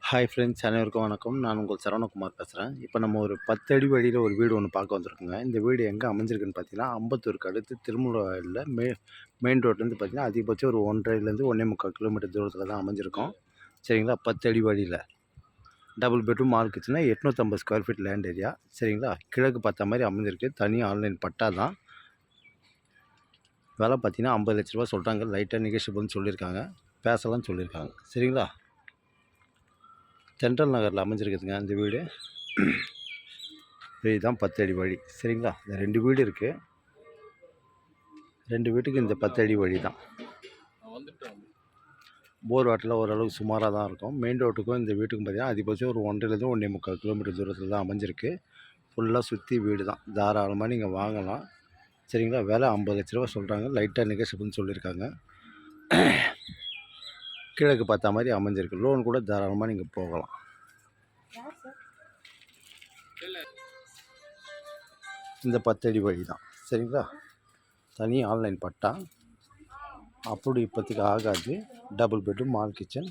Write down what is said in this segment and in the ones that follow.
Hi friends, அனைவருக்கும் வணக்கம். நான் உங்கள் சரவணகுமார் பேசுகிறேன். இப்போ நம்ம ஒரு 10 அடி வழியில் ஒரு வீடு ஒன்று பார்க்க வந்திருக்கோங்க. இந்த வீடு எங்கே அமைஞ்சிருக்குன்னு பார்த்தீங்கன்னா, அம்பத்தூருக்கு அடுத்து திருமுல்லைவாயில்ல மெயின் ரோட்லேருந்து பார்த்தீங்கன்னா, அதிகபட்சம் ஒரு 1.5லேருந்து 1.25 கிலோமீட்டர் தூரத்தில் தான் அமைஞ்சிருக்கும். சரிங்களா? 10 அடி வழியில் டபுள் பெட்ரூம் ஆல் கிச்சனா 850 ஸ்கொயர் ஃபீட் லேண்ட் ஏரியா. சரிங்களா? கிழக்கு பார்த்த மாதிரி அமைஞ்சிருக்கு. தனி ஆன்லைன் பட்டா தான். விலை பார்த்தீங்கன்னா 50 லட்ச ரூபா சொல்கிறாங்க. லைட்டாக நெகோஷியபிள்னு சொல்லியிருக்காங்க. பேசலாம்னு சொல்லியிருக்காங்க. சரிங்களா? சென்ட்ரல் நகரில் அமைஞ்சிருக்குதுங்க அந்த வீடு. இதுதான் 10 அடி வழி. சரிங்களா? இந்த 2 வீடு இருக்குது. 2 வீட்டுக்கு இந்த 10 அடி வழி தான். போர் வாட்டரில் ஓரளவுக்கு சுமாராக தான் இருக்கும். மெயின் ரோட்டுக்கும் இந்த வீட்டுக்கும் பார்த்தீங்கன்னா அதிகபட்சம் ஒரு 1.5லேருந்து 1.25 கிலோமீட்டர் தூரத்தில் தான் அமைஞ்சிருக்கு. ஃபுல்லாக சுற்றி வீடு தான். தாராளமாக நீங்கள் வாங்கலாம். சரிங்களா? விலை 50 லட்ச ரூபா சொல்கிறாங்க. லைட்டாக நெகோஷியபிள்னு சொல்லியிருக்காங்க. கிழக்கு பார்த்த மாதிரி அமைஞ்சிருக்கு. லோன் கூட தாராளமாக நீங்கள் போகலாம். இந்த 10 அடி வழி தான். சரிங்களா? தனி ஆன்லைன் பட்டா. அப்படி இப்போதைக்கு ஆகாது. Double bedroom all kitchen.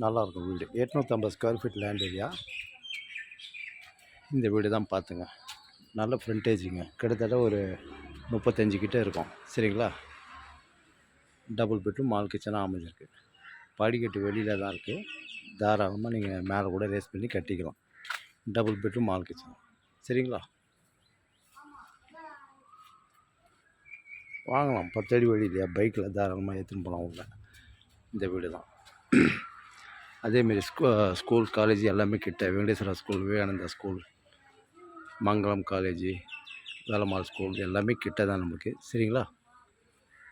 நல்லாயிருக்கும் வீடு. 850 ஸ்கொயர் ஃபீட் லேண்ட் ஏரியா. இந்த வீடு தான் பார்த்துங்க. நல்ல ஃப்ரண்டேஜுங்க. கிட்டத்தட்ட ஒரு 35 கிட்டே இருக்கும். சரிங்களா? டபுள் பெட்ரூம் ஆல் கிச்சனாக அமைஞ்சிருக்கு. படிக்கட்டு வெளியில் தான் இருக்குது. தாராளமாக நீங்கள் மேலே கூட ரேஸ் பண்ணி கட்டிக்கலாம். Double bedroom all kitchen. சரிங்களா? வாங்கலாம். 10 அடி வழி இல்லையா? பைக்கில் தாராளமாக ஏற்றின்னு போகலாம் உள்ள. இந்த வீடு தான். அதேமாரி ஸ்கூல் காலேஜ் எல்லாமே கிட்ட. வெங்கடேஸ்வரா ஸ்கூல், விவேகானந்தா ஸ்கூல், மங்களம் காலேஜு, வேலம்மாள் ஸ்கூல் எல்லாமே கிட்ட தான் நமக்கு. சரிங்களா?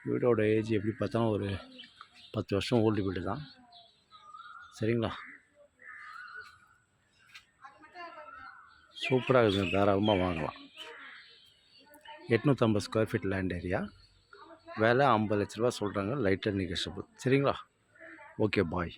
வீடோட ஏஜ் எப்படி பார்த்தாலும் ஒரு 10 வருஷம் ஓல்டு வீடு தான். சரிங்களா? சூப்பராக இருக்குது. தாராளமாக வாங்கலாம். 850 ஸ்கொயர் ஃபீட் லேண்ட் ஏரியா. விலை 50 லட்ச ரூபா சொல்கிறாங்க. லைட்டாக நெகோஷியபிள். சரிங்களா? ஓகே, பாய்.